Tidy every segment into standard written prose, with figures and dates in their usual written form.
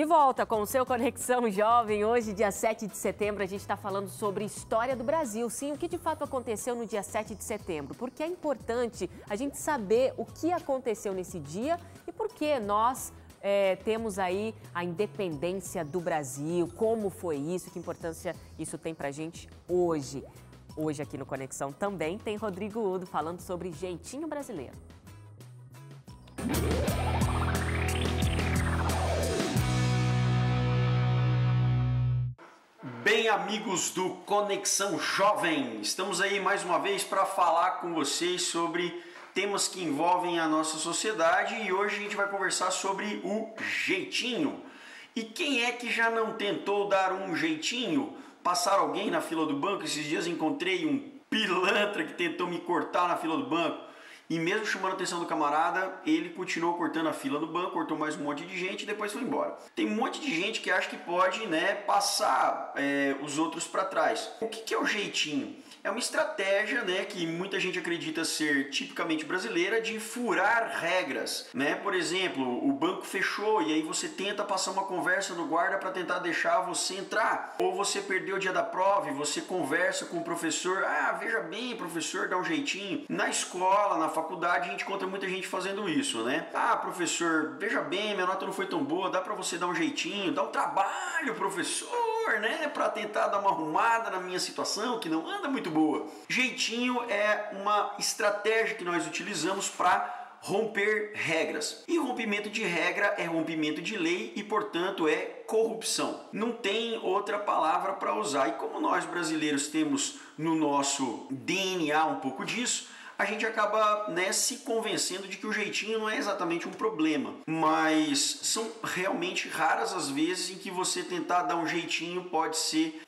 De volta com o seu Conexão Jovem. Hoje, dia 7 de setembro, a gente está falando sobre história do Brasil. Sim, o que de fato aconteceu no dia 7 de setembro. Porque é importante a gente saber o que aconteceu nesse dia e por que nós temos aí a independência do Brasil, como foi isso, que importância isso tem pra gente hoje. Hoje aqui no Conexão também tem Rodrigo Udo falando sobre jeitinho brasileiro. Bem, amigos do Conexão Jovem, estamos aí mais uma vez para falar com vocês sobre temas que envolvem a nossa sociedade e hoje a gente vai conversar sobre o jeitinho. E quem é que já não tentou dar um jeitinho? Passar alguém na fila do banco? Esses dias encontrei um pilantra que tentou me cortar na fila do banco. E mesmo chamando a atenção do camarada, ele continuou cortando a fila do banco, cortou mais um monte de gente e depois foi embora. Tem um monte de gente que acha que pode, passar os outros para trás. O que é o jeitinho? É uma estratégia, que muita gente acredita ser tipicamente brasileira de furar regras, Por exemplo, o banco fechou e aí você tenta passar uma conversa no guarda para tentar deixar você entrar. Ou você perdeu o dia da prova e você conversa com o professor. Ah, veja bem, professor, dá um jeitinho. Na escola, na faculdade, a gente encontra muita gente fazendo isso, Ah, professor, veja bem, minha nota não foi tão boa, dá para você dar um jeitinho, dá um trabalho, professor, para tentar dar uma arrumada na minha situação que não anda muito boa. Jeitinho é uma estratégia que nós utilizamos para romper regras. E rompimento de regra é rompimento de lei e, portanto, é corrupção. Não tem outra palavra para usar. E como nós brasileiros temos no nosso DNA um pouco disso, a gente acaba se convencendo de que o jeitinho não é exatamente um problema, mas são realmente raras as vezes em que você tentar dar um jeitinho pode ser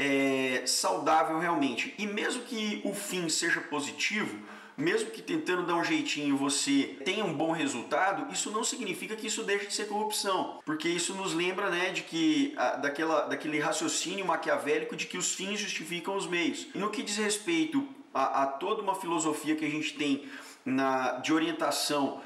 saudável realmente. E mesmo que o fim seja positivo, mesmo que tentando dar um jeitinho você tenha um bom resultado, isso não significa que isso deixe de ser corrupção, porque isso nos lembra de que daquele raciocínio maquiavélico de que os fins justificam os meios. E no que diz respeito a toda uma filosofia que a gente tem de orientação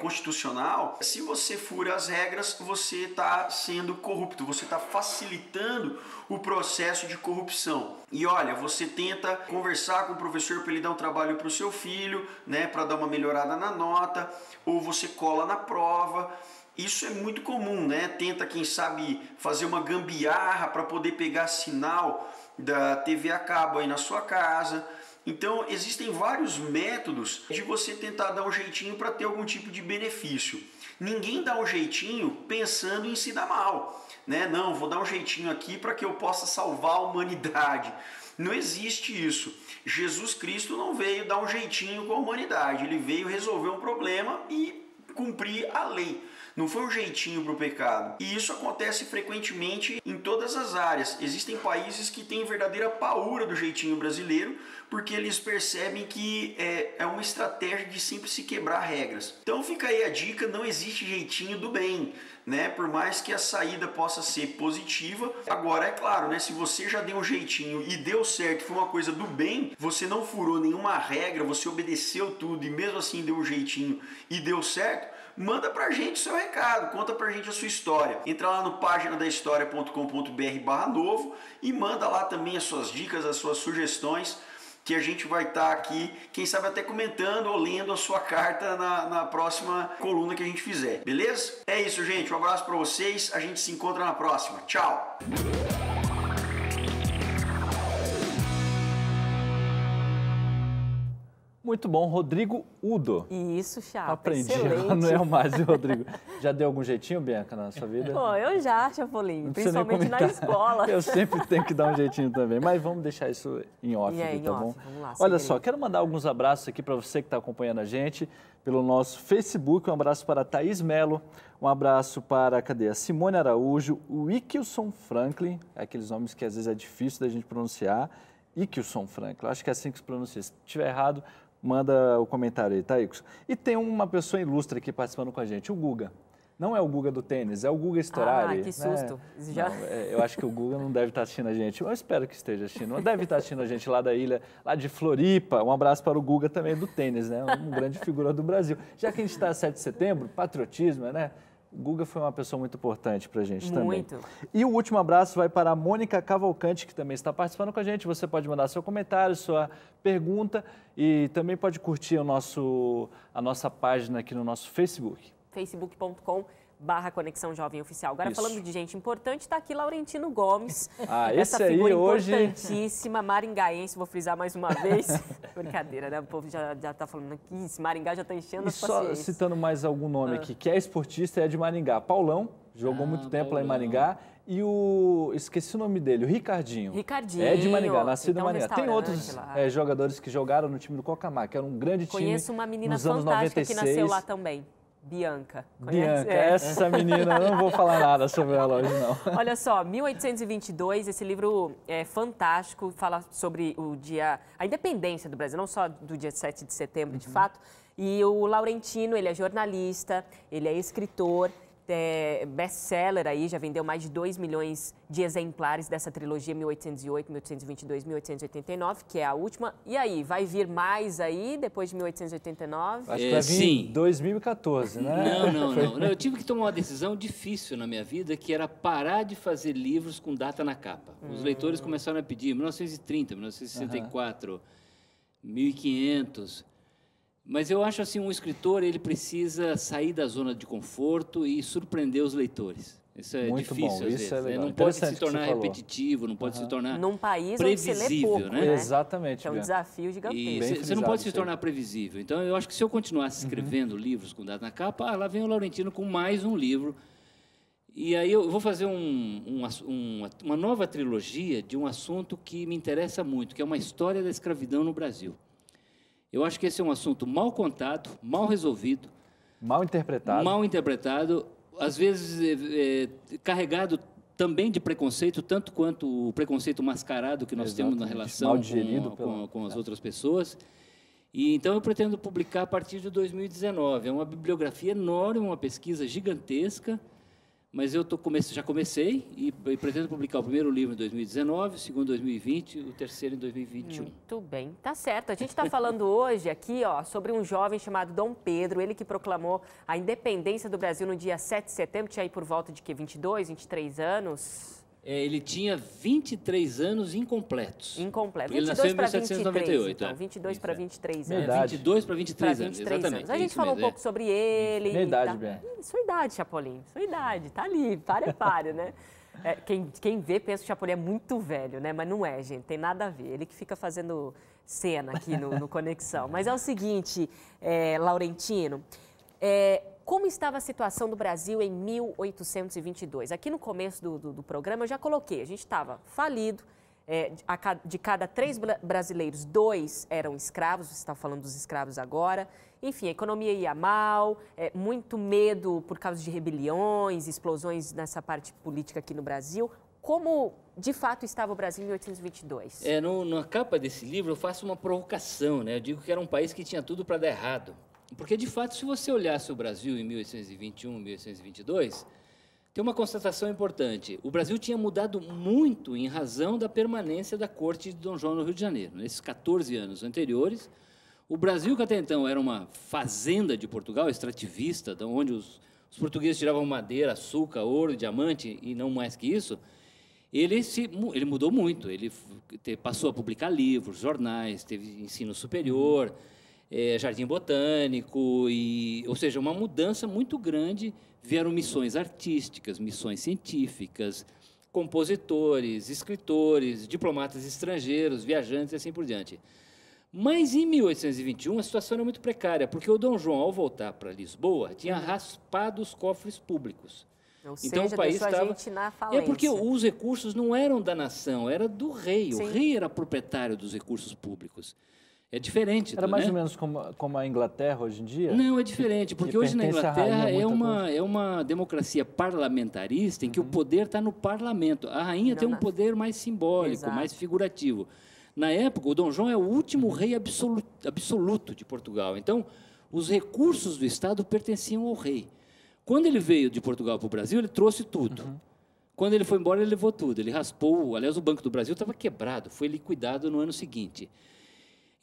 constitucional, se você fura as regras, você está sendo corrupto, você está facilitando o processo de corrupção. E olha, você tenta conversar com o professor para ele dar um trabalho para o seu filho, para dar uma melhorada na nota, ou você cola na prova. Isso é muito comum, Tenta, quem sabe, fazer uma gambiarra para poder pegar sinal da TV a cabo aí na sua casa. Então, existem vários métodos de você tentar dar um jeitinho para ter algum tipo de benefício. Ninguém dá um jeitinho pensando em se dar mal, Não, vou dar um jeitinho aqui para que eu possa salvar a humanidade. Não existe isso. Jesus Cristo não veio dar um jeitinho com a humanidade. Ele veio resolver um problema e cumprir a lei. Não foi um jeitinho para o pecado. E isso acontece frequentemente em todas as áreas. Existem países que têm verdadeira paura do jeitinho brasileiro, porque eles percebem que é uma estratégia de sempre se quebrar regras. Então fica aí a dica, não existe jeitinho do bem, Por mais que a saída possa ser positiva. Agora, é claro, se você já deu um jeitinho e deu certo, foi uma coisa do bem, você não furou nenhuma regra, você obedeceu tudo e mesmo assim deu um jeitinho e deu certo, manda pra gente o seu recado, conta pra gente a sua história. Entra lá no paginadahistoria.com.br/novo e manda lá também as suas dicas, as suas sugestões, que a gente vai estar aqui, quem sabe até comentando ou lendo a sua carta na próxima coluna que a gente fizer, beleza? É isso, gente, um abraço pra vocês, a gente se encontra na próxima. Tchau! Muito bom, Rodrigo Udo. Isso, Chapa. Aprendi, excelente. Não é mais o Rodrigo. Já deu algum jeitinho, Bianca, na sua vida? Pô, eu já, Chapolin, principalmente na escola. Eu sempre tenho que dar um jeitinho também, mas vamos deixar isso em off, tá bom? Vamos lá, olha só, quero mandar alguns abraços aqui para você que está acompanhando a gente pelo nosso Facebook. Um abraço para a Thaís Mello, um abraço para, a Simone Araújo, o Ikilson Franklin, aqueles nomes que às vezes é difícil da gente pronunciar. Ikilson Franklin, acho que é assim que se pronuncia. Se estiver errado, manda o comentário aí, tá, Ikilson? E tem uma pessoa ilustre aqui participando com a gente, o Guga. Não é o Guga do tênis, é o Guga Storari. Ah, que susto. Já... Não, eu acho que o Guga não deve estar assistindo a gente. Eu espero que esteja assistindo. Deve estar assistindo a gente lá da ilha, lá de Floripa. Um abraço para o Guga também do tênis, Um grande figura do Brasil. Já que a gente está 7 de setembro, patriotismo, O Guga foi uma pessoa muito importante para a gente também. Muito. E o último abraço vai para a Mônica Cavalcante, que também está participando com a gente. Você pode mandar seu comentário, sua pergunta e também pode curtir a nossa página aqui no nosso Facebook. facebook.com/Conexão Jovem Oficial. Agora, Isso. falando de gente importante, está aqui Laurentino Gomes. Ah, essa esse aí figura hoje... importantíssima, maringaense, vou frisar mais uma vez. Brincadeira, né? O povo já está falando aqui, esse Maringá já está enchendo E as só paciências. citando mais algum nome aqui, que é esportista e é de Maringá. Paulão, jogou muito tempo lá em Maringá. E esqueci o nome dele, o Ricardinho. Ricardinho. É de Maringá, nascido então, em Maringá. Tem outros jogadores que jogaram no time do Cocamar, que era um grande time. Conheço uma menina nos anos fantástica 96. que nasceu lá também. Bianca. Conhece? Bianca, essa menina, eu não vou falar nada sobre ela hoje, não. Olha só, 1822, esse livro é fantástico, fala sobre a independência do Brasil, não só do dia 7 de setembro, de fato. E o Laurentino, ele é jornalista, ele é escritor, best-seller aí, já vendeu mais de 2 milhões de exemplares dessa trilogia 1808, 1822, 1889, que é a última. E aí, vai vir mais aí, depois de 1889? Acho que vai vir em 2014, né? Não. Eu tive que tomar uma decisão difícil na minha vida, que era parar de fazer livros com data na capa. Os leitores começaram a pedir 1930, 1964, 1500... Mas eu acho assim, um escritor, ele precisa sair da zona de conforto e surpreender os leitores. Isso é muito difícil, bom, às vezes. É legal. Não pode se tornar repetitivo, não pode se tornar num país previsível, onde você lê pouco, né? Exatamente. É um desafio gigantesco. E você não pode se tornar previsível. Então, eu acho que se eu continuasse escrevendo livros com data na capa, lá vem o Laurentino com mais um livro. E aí eu vou fazer uma nova trilogia de um assunto que me interessa muito, que é uma história da escravidão no Brasil. Eu acho que esse é um assunto mal contado, mal resolvido. Mal interpretado. Mal interpretado, às vezes carregado também de preconceito, tanto quanto o preconceito mascarado que nós temos na relação com as outras pessoas. E, então, eu pretendo publicar a partir de 2019. É uma bibliografia enorme, uma pesquisa gigantesca, mas eu já comecei e pretendo publicar o primeiro livro em 2019, o segundo em 2020 e o terceiro em 2021. Muito bem, tá certo. A gente está falando hoje aqui sobre um jovem chamado Dom Pedro, ele que proclamou a independência do Brasil no dia 7 de setembro, tinha aí por volta de 22, 23 anos? Ele tinha 23 anos incompletos. Incompletos. Ele nasceu em 1798. Então, 22 para 23 anos. 22 para 23 anos, exatamente. A gente falou um pouco sobre ele. Minha idade, bem. Sua idade, Chapolin. Sua idade, tá ali, pare, né? Quem vê pensa que o Chapolin é muito velho, né? Mas não é, gente, tem nada a ver. Ele que fica fazendo cena aqui no Conexão. Mas é o seguinte, Laurentino, como estava a situação do Brasil em 1822? Aqui no começo do programa eu já coloquei, a gente estava falido, de cada 3 brasileiros, 2 eram escravos, você está falando dos escravos agora. Enfim, a economia ia mal, muito medo por causa de rebeliões, explosões nessa parte política aqui no Brasil. Como, de fato, estava o Brasil em 1822? Na capa desse livro eu faço uma provocação, né? Eu digo que era um país que tinha tudo para dar errado. Porque, de fato, se você olhasse o Brasil em 1821, 1822, tem uma constatação importante. O Brasil tinha mudado muito em razão da permanência da corte de Dom João no Rio de Janeiro. Nesses 14 anos anteriores, o Brasil, que até então era uma fazenda de Portugal, extrativista, onde os portugueses tiravam madeira, açúcar, ouro, diamante e não mais que isso, ele mudou muito. Ele passou a publicar livros, jornais, teve ensino superior, jardim botânico, ou seja, uma mudança muito grande. Vieram missões artísticas, missões científicas, compositores, escritores, diplomatas estrangeiros, viajantes e assim por diante. Mas, em 1821, a situação era muito precária, porque o Dom João, ao voltar para Lisboa, tinha raspado os cofres públicos. Ou então, seja, o país deixou a gente na falência. porque os recursos não eram da nação, era do rei. Sim. O rei era proprietário dos recursos públicos. É diferente. Era mais ou menos como a Inglaterra hoje em dia? Não, é diferente, porque hoje na Inglaterra é uma democracia parlamentarista em que o poder está no parlamento. A rainha tem um poder mais simbólico, mais figurativo. Na época, o Dom João é o último rei absoluto de Portugal. Então, os recursos do Estado pertenciam ao rei. Quando ele veio de Portugal para o Brasil, ele trouxe tudo. Quando ele foi embora, ele levou tudo. Ele raspou. Aliás, o Banco do Brasil estava quebrado, foi liquidado no ano seguinte.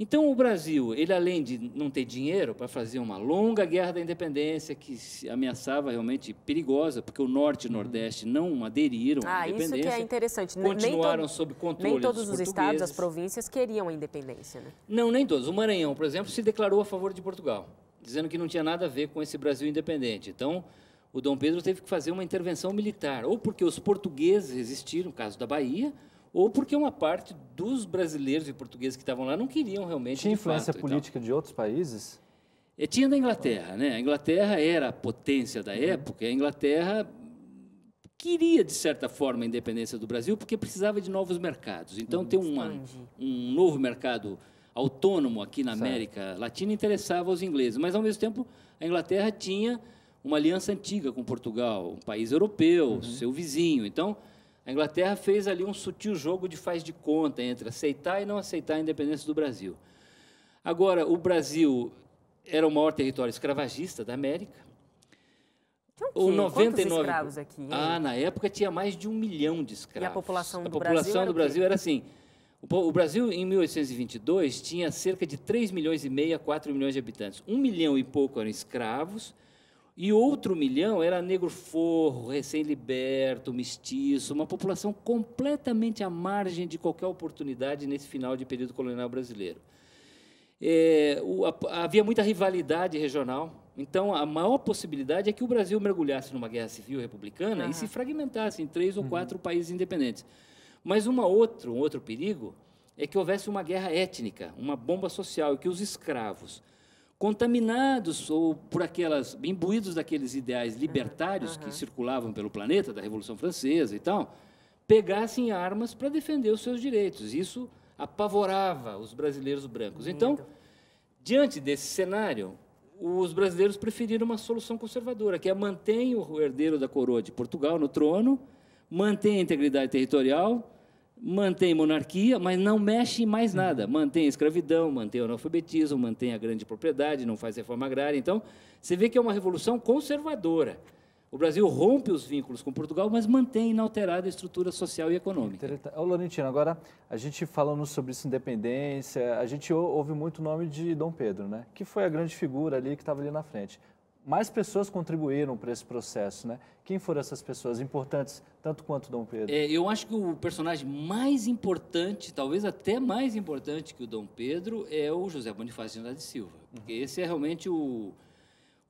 Então, o Brasil, ele além de não ter dinheiro para fazer uma longa guerra da independência, que se ameaçava realmente perigosa, porque o Norte e o Nordeste não aderiram à independência. Isso que é interessante. Continuaram sob controle nem todos dos os estados, as províncias, queriam a independência, né? Não, nem todos. O Maranhão, por exemplo, se declarou a favor de Portugal, dizendo que não tinha nada a ver com esse Brasil independente. Então, o Dom Pedro teve que fazer uma intervenção militar, ou porque os portugueses resistiram, no caso da Bahia, ou porque uma parte dos brasileiros e portugueses que estavam lá não queriam realmente. Tinha influência política de outros países? Tinha da Inglaterra, né? A Inglaterra era a potência da época, a Inglaterra queria, de certa forma, a independência do Brasil, porque precisava de novos mercados. Então, ter um novo mercado autônomo aqui na América Latina interessava aos ingleses, mas, ao mesmo tempo, a Inglaterra tinha uma aliança antiga com Portugal, um país europeu, seu vizinho. Então, a Inglaterra fez ali um sutil jogo de faz de conta entre aceitar e não aceitar a independência do Brasil. Agora, o Brasil era o maior território escravagista da América. O 99... Quantos escravos aqui? Na época tinha mais de 1 milhão de escravos. E a população do Brasil? A população do Brasil era assim. O Brasil, em 1822, tinha cerca de 3 milhões e meio a 4 milhões de habitantes. 1 milhão e pouco eram escravos, e outro 1 milhão era negro forro, recém-liberto, mestiço, uma população completamente à margem de qualquer oportunidade nesse final de período colonial brasileiro. Havia muita rivalidade regional, então a maior possibilidade é que o Brasil mergulhasse numa guerra civil republicana e se fragmentasse em 3 ou 4 países independentes. Mas um outro perigo é que houvesse uma guerra étnica, uma bomba social, e que os escravos, contaminados ou imbuídos daqueles ideais libertários que circulavam pelo planeta, da Revolução Francesa e tal, pegassem armas para defender os seus direitos. Isso apavorava os brasileiros brancos. Então, diante desse cenário, os brasileiros preferiram uma solução conservadora, que é manter o herdeiro da coroa de Portugal no trono, mantém a integridade territorial, mantém monarquia, mas não mexe em mais nada. Mantém a escravidão, mantém o analfabetismo, mantém a grande propriedade, não faz reforma agrária. Então, você vê que é uma revolução conservadora. O Brasil rompe os vínculos com Portugal, mas mantém inalterada a estrutura social e econômica. Ô, Laurentino, agora, a gente falando sobre essa independência, a gente ouve muito o nome de Dom Pedro, né? Que foi a grande figura ali que estava ali na frente. Mais pessoas contribuíram para esse processo, né? Quem foram essas pessoas importantes, tanto quanto Dom Pedro? Eu acho que o personagem mais importante, talvez até mais importante que o Dom Pedro, é o José Bonifácio de Andrade Silva. Porque esse é realmente o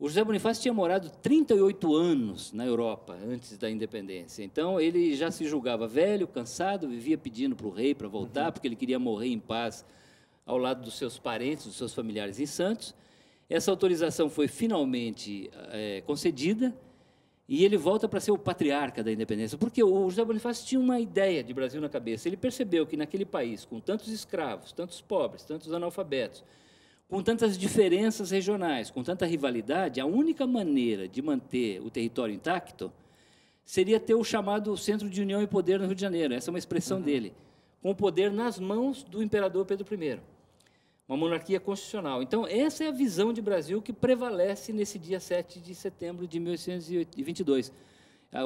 José Bonifácio tinha morado 38 anos na Europa, antes da independência. Então, ele já se julgava velho, cansado, vivia pedindo para o rei para voltar, porque ele queria morrer em paz ao lado dos seus parentes, dos seus familiares em Santos. Essa autorização foi finalmente concedida e ele volta para ser o patriarca da independência, porque o José Bonifácio tinha uma ideia de Brasil na cabeça. Ele percebeu que naquele país, com tantos escravos, tantos pobres, tantos analfabetos, com tantas diferenças regionais, com tanta rivalidade, a única maneira de manter o território intacto seria ter o chamado Centro de União e Poder no Rio de Janeiro. Essa é uma expressão dele, com o poder nas mãos do imperador Pedro I. Uma monarquia constitucional. Então, essa é a visão de Brasil que prevalece nesse dia 7 de setembro de 1822.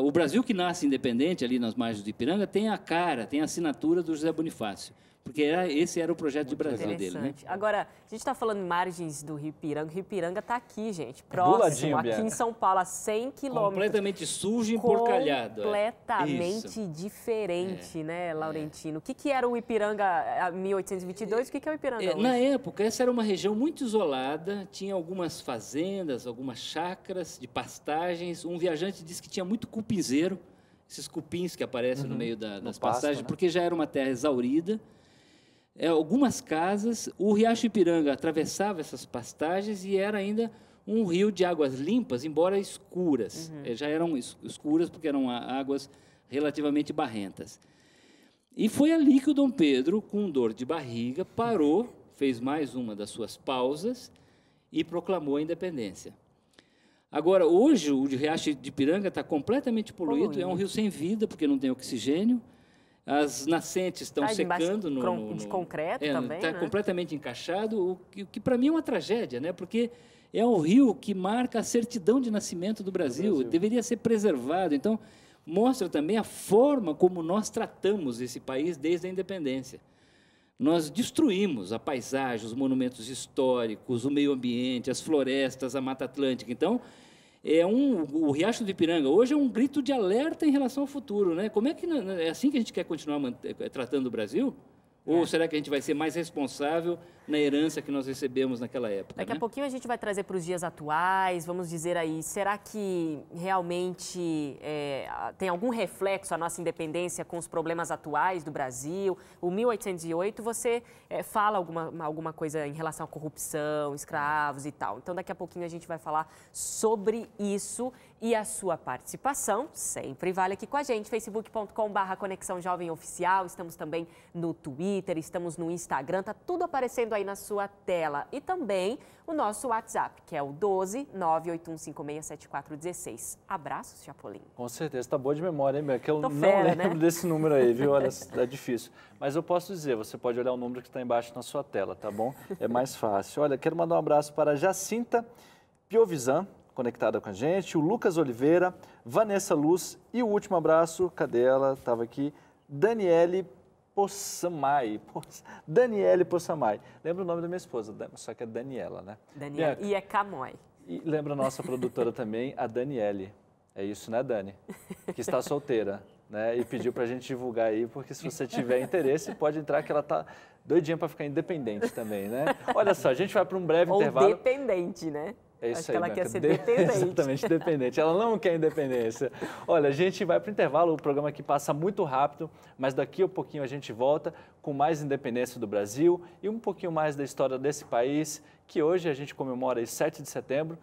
O Brasil que nasce independente, ali nas margens do Ipiranga, tem a cara, tem a assinatura do José Bonifácio, porque esse era o projeto de Brasil dele. Né? Agora, a gente está falando em margens do Rio Ipiranga. O Rio Ipiranga está aqui, gente, próximo, aqui em São Paulo, a 100 quilômetros. Completamente sujo e emporcalhado. Completamente diferente, né, Laurentino? O que era o Ipiranga em 1822? O que é o Ipiranga hoje? Na época, essa era uma região muito isolada, tinha algumas fazendas, algumas chácaras de pastagens. Um viajante disse que tinha muito cupinzeiro, esses cupins que aparecem no meio das pastagens, né? Porque já era uma terra exaurida. Algumas casas, o Riacho Ipiranga atravessava essas pastagens e era ainda um rio de águas limpas, embora escuras. Já eram escuras porque eram águas relativamente barrentas. E foi ali que o Dom Pedro, com dor de barriga, parou, fez mais uma das suas pausas e proclamou a independência. Agora, hoje, o Riacho de Ipiranga está completamente poluído, é um rio sem vida, porque não tem oxigênio. As nascentes estão secando de concreto também, está né? completamente encaixado, o que para mim é uma tragédia, né? Porque é um rio que marca a certidão de nascimento do Brasil, deveria ser preservado. Então, mostra também a forma como nós tratamos esse país desde a independência. nós destruímos a paisagem, os monumentos históricos, o meio ambiente, as florestas, a Mata Atlântica. Então, o Riacho do Ipiranga hoje é um grito de alerta em relação ao futuro, né? Como é que é assim que a gente quer continuar tratando o Brasil? Ou será que a gente vai ser mais responsável na herança que nós recebemos naquela época? Daqui a pouquinho a gente vai trazer para os dias atuais, vamos dizer aí, será que realmente tem algum reflexo a nossa independência com os problemas atuais do Brasil? O 1808 você fala alguma coisa em relação à corrupção, escravos e tal. Então daqui a pouquinho a gente vai falar sobre isso e a sua participação sempre vale aqui com a gente. facebook.com/Conexão Jovem Oficial, estamos também no Twitter, estamos no Instagram, tá tudo aparecendo aí na sua tela. E também o nosso WhatsApp, que é o 12-981567416. Abraços, Chapolin. Com certeza, tá boa de memória, hein, meu? Que eu Tô não fera, lembro né? desse número aí, viu? Olha, é difícil. Mas eu posso dizer, você pode olhar o número que está embaixo na sua tela, tá bom? É mais fácil. Olha, quero mandar um abraço para a Jacinta Piovisan, conectada com a gente, o Lucas Oliveira, Vanessa Luz e o último abraço, cadê ela? Estava aqui, Daniele Possamay. Daniele Possamay. Lembra o nome da minha esposa, só que é Daniela, né? Daniela. E é Camói. E lembra a nossa produtora também, a Daniele. É isso, né, Dani? Que está solteira, né? E pediu pra gente divulgar aí, porque se você tiver interesse, pode entrar, que ela tá doidinha para ficar independente também, né? Olha só, a gente vai para um breve intervalo. Ou dependente, né? É isso. Acho aí, que ela quer ser dependente. Exatamente, dependente. Ela não quer independência. Olha, a gente vai para o intervalo, o programa aqui passa muito rápido, mas daqui a pouquinho a gente volta com mais independência do Brasil e um pouquinho mais da história desse país, que hoje a gente comemora aí 7 de setembro.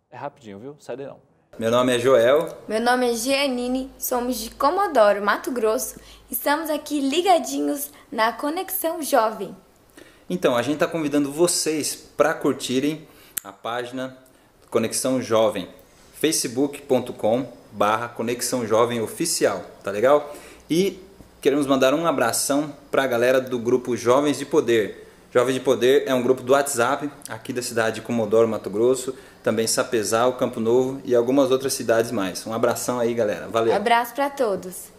É rapidinho, viu? Sai daí não. Meu nome é Joel. Meu nome é Gianine, somos de Comodoro, Mato Grosso. Estamos aqui ligadinhos na Conexão Jovem. Então, a gente está convidando vocês para curtirem a página Conexão Jovem, facebook.com/Conexão Jovem Oficial, tá legal? E queremos mandar um abração para a galera do grupo Jovens de Poder. Jovens de Poder é um grupo do WhatsApp aqui da cidade de Comodoro, Mato Grosso, também Sapezal, Campo Novo e algumas outras cidades mais. Um abração aí, galera. Valeu. Abraço para todos.